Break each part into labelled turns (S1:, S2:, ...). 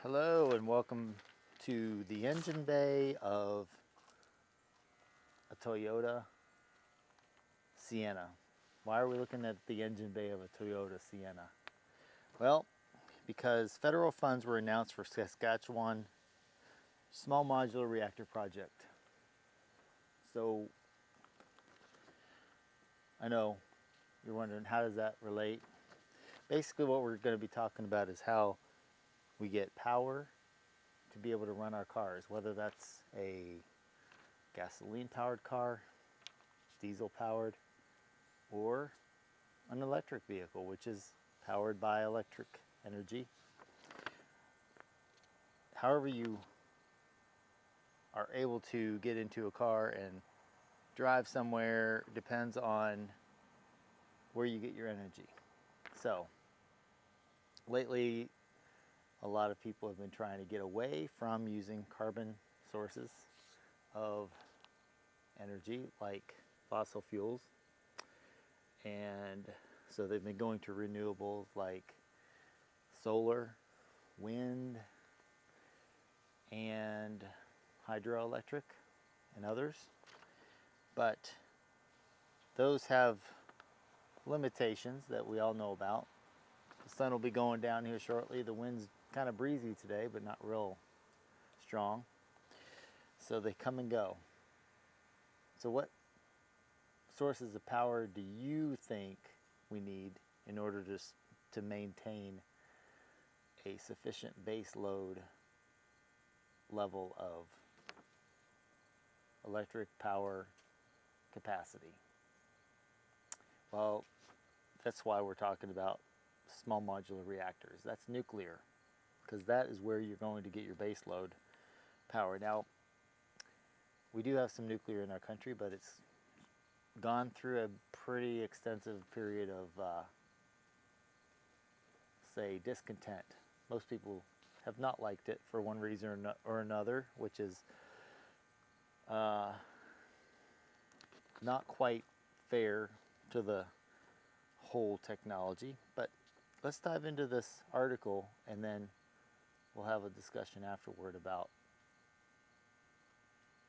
S1: Hello and welcome to the engine bay of a Toyota Sienna. Why are we looking at the engine bay of a Toyota Sienna? Well, because federal funds were announced for Saskatchewan small modular reactor project. So I know you're wondering, how does that relate? Basically what we're going to be talking about is how we get power to be able to run our cars, whether that's a gasoline powered car, diesel powered, or an electric vehicle, which is powered by electric energy. However you are able to get into a car and drive somewhere depends on where you get your energy. So lately a lot of people have been trying to get away from using carbon sources of energy like fossil fuels, and so they've been going to renewables like solar, wind, and hydroelectric and others. But those have limitations that we all know about. The sun will be going down here shortly. The wind's kind of breezy today, but not real strong. So they come and go. So what sources of power do you think we need in order to maintain a sufficient base load level of electric power capacity? Well, that's why we're talking about small modular reactors. That's nuclear, because that is where you're going to get your base load power. Now, we do have some nuclear in our country, but it's gone through a pretty extensive period of, say, discontent. Most people have not liked it for one reason or another, which is not quite fair to the whole technology. But let's dive into this article and then we'll have a discussion afterward about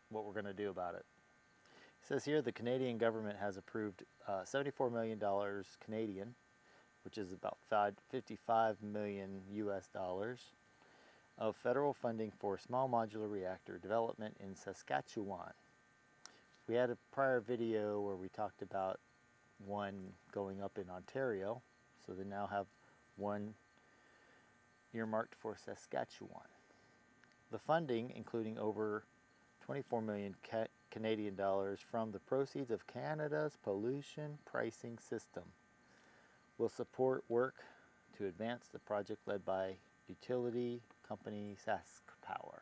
S1: what we're going to do about it. It says here the Canadian government has approved $74 million Canadian, which is about 55 million US dollars, of federal funding for small modular reactor development in Saskatchewan. We had a prior video where we talked about one going up in Ontario, so they now have one earmarked for Saskatchewan. The funding, including over 24 million Canadian dollars from the proceeds of Canada's pollution pricing system, will support work to advance the project led by utility company SaskPower.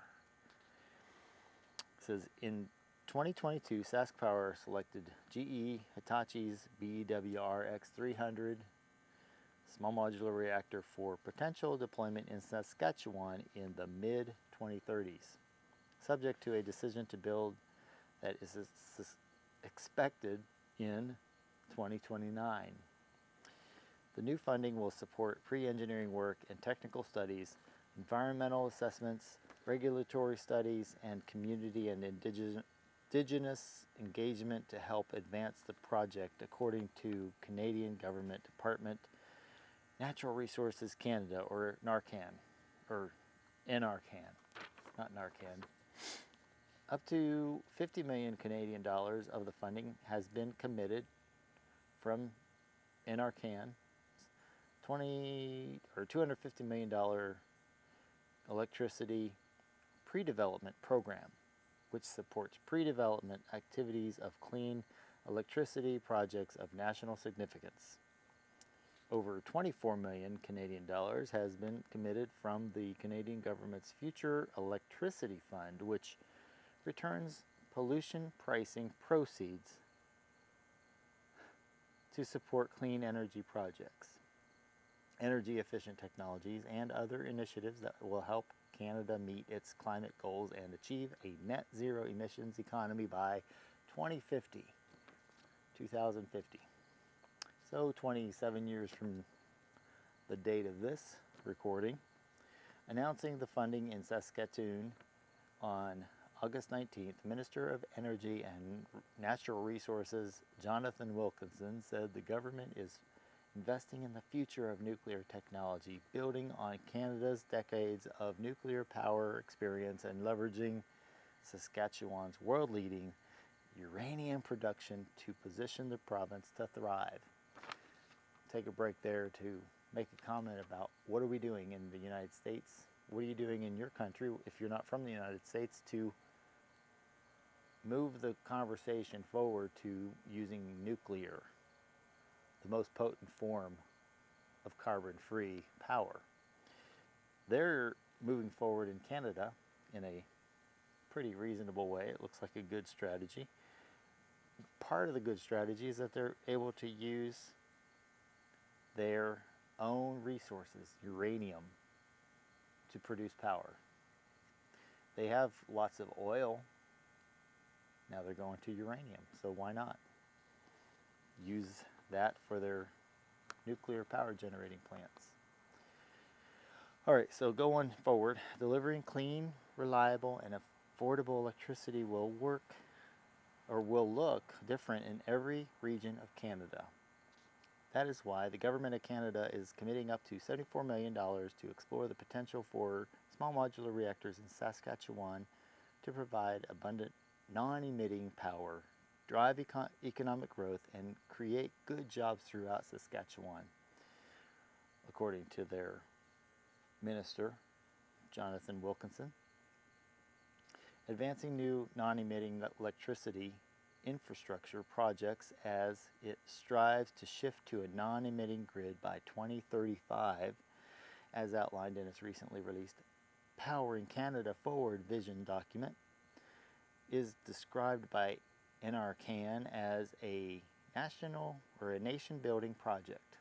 S1: It says in 2022, SaskPower selected GE Hitachi's BWRX-300 small modular reactor for potential deployment in Saskatchewan in the mid-2030s, subject to a decision to build that is expected in 2029. The new funding will support pre-engineering work and technical studies, environmental assessments, regulatory studies, and community and indigenous engagement to help advance the project, according to Canadian Government Department Natural Resources Canada, or NARCAN, or NRCan, not Narcan. Up to 50 million Canadian dollars of the funding has been committed from NRCan. $250 million electricity pre-development program, which supports pre-development activities of clean electricity projects of national significance. Over 24 million Canadian dollars has been committed from the Canadian government's Future Electricity Fund, which returns pollution pricing proceeds to support clean energy projects, energy efficient technologies, and other initiatives that will help Canada meet its climate goals and achieve a net zero emissions economy by 2050. So 27 years from the date of this recording. Announcing the funding in Saskatchewan on August 19th, Minister of Energy and Natural Resources Jonathan Wilkinson said the government is investing in the future of nuclear technology, building on Canada's decades of nuclear power experience and leveraging Saskatchewan's world-leading uranium production to position the province to thrive. Take a break there to make a comment about what are we doing in the United States? What are you doing in your country if you're not from the United States to move the conversation forward to using nuclear, the most potent form of carbon-free power? They're moving forward in Canada in a pretty reasonable way. It looks like a good strategy. Part of the good strategy is that they're able to use their own resources, uranium, to produce power. They have lots of oil. Now they're going to uranium, so why not use that for their nuclear power generating plants? All right, so going forward, delivering clean, reliable, and affordable electricity will look different in every region of Canada. That is why the Government of Canada is committing up to $74 million to explore the potential for small modular reactors in Saskatchewan to provide abundant, non-emitting power, drive economic growth, and create good jobs throughout Saskatchewan, according to their minister, Jonathan Wilkinson. Advancing new non-emitting electricity infrastructure projects as it strives to shift to a non-emitting grid by 2035, as outlined in its recently released Powering Canada Forward vision document, is described by NRCan as a national or a nation-building project.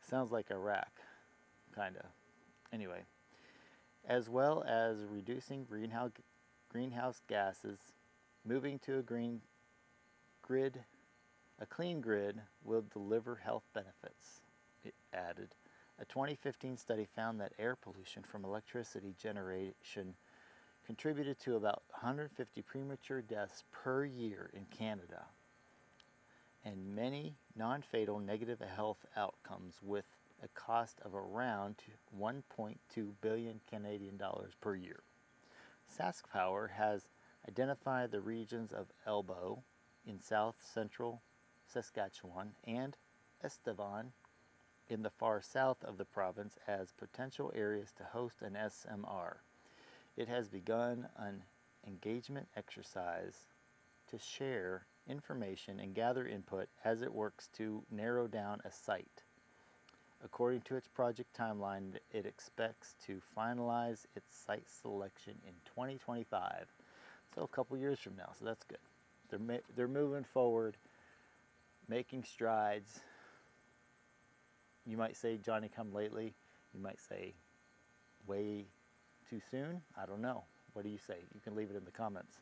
S1: Sounds like Iraq, kinda. Anyway, as well as reducing greenhouse gases, moving to a clean grid will deliver health benefits, it added. A 2015 study found that air pollution from electricity generation contributed to about 150 premature deaths per year in Canada, and many non-fatal negative health outcomes with a cost of around 1.2 billion Canadian dollars per year. SaskPower has identified the regions of Elbow in south-central Saskatchewan and Estevan in the far south of the province as potential areas to host an SMR. It has begun an engagement exercise to share information and gather input as it works to narrow down a site. According to its project timeline, it expects to finalize its site selection in 2025, so a couple years from now, so that's good. They're moving forward, making strides. You might say Johnny come lately, you might say way too soon, I don't know. What do you say? You can leave it in the comments.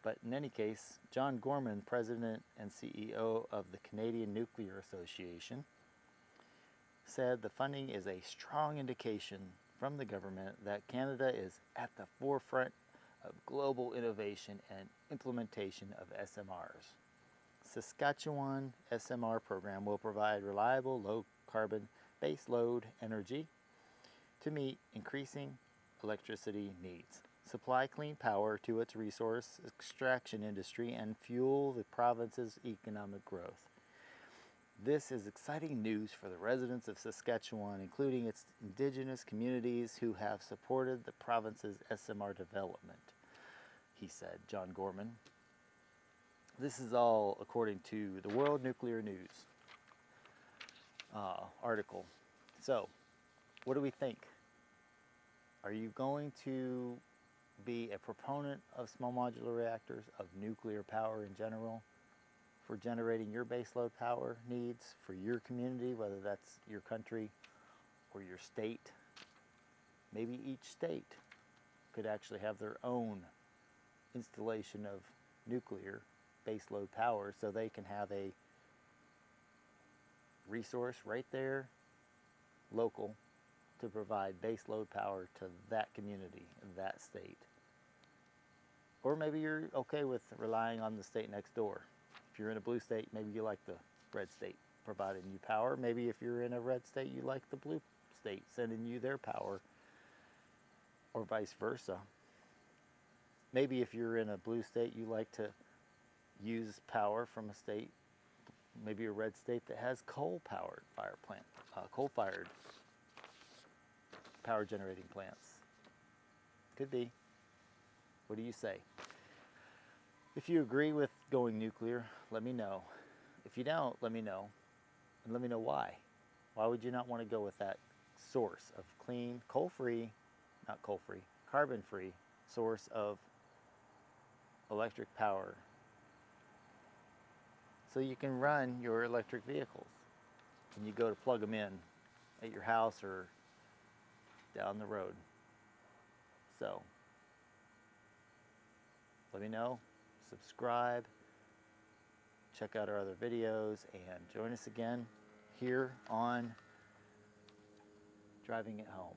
S1: But in any case, John Gorman, President and CEO of the Canadian Nuclear Association, said the funding is a strong indication from the government that Canada is at the forefront of global innovation and implementation of SMRs. Saskatchewan SMR program will provide reliable, low-carbon base load energy to meet increasing electricity needs, supply clean power to its resource extraction industry, and fuel the province's economic growth. This is exciting news for the residents of Saskatchewan, including its indigenous communities who have supported the province's SMR development, he said, John Gorman. This is all according to the World Nuclear News article. So, what do we think? Are you going to be a proponent of small modular reactors, of nuclear power in general, for generating your baseload power needs for your community, whether that's your country or your state? Maybe each state could actually have their own installation of nuclear baseload power so they can have a resource right there, local, to provide base load power to that community, that state. Or maybe you're okay with relying on the state next door. If you're in a blue state, maybe you like the red state providing you power. Maybe if you're in a red state, you like the blue state sending you their power, or vice versa. Maybe if you're in a blue state, you like to use power from a state, maybe a red state that has coal-powered fire plant, coal-fired power generating plants. Could be. What do you say? If you agree with going nuclear, let me know. If you don't, let me know. And let me know why. Why would you not want to go with that source of clean, coal-free, not coal-free, carbon-free source of electric power, so you can run your electric vehicles when you go to plug them in at your house or down the road? So let me know, subscribe, check out our other videos, and join us again here on Driving It Home.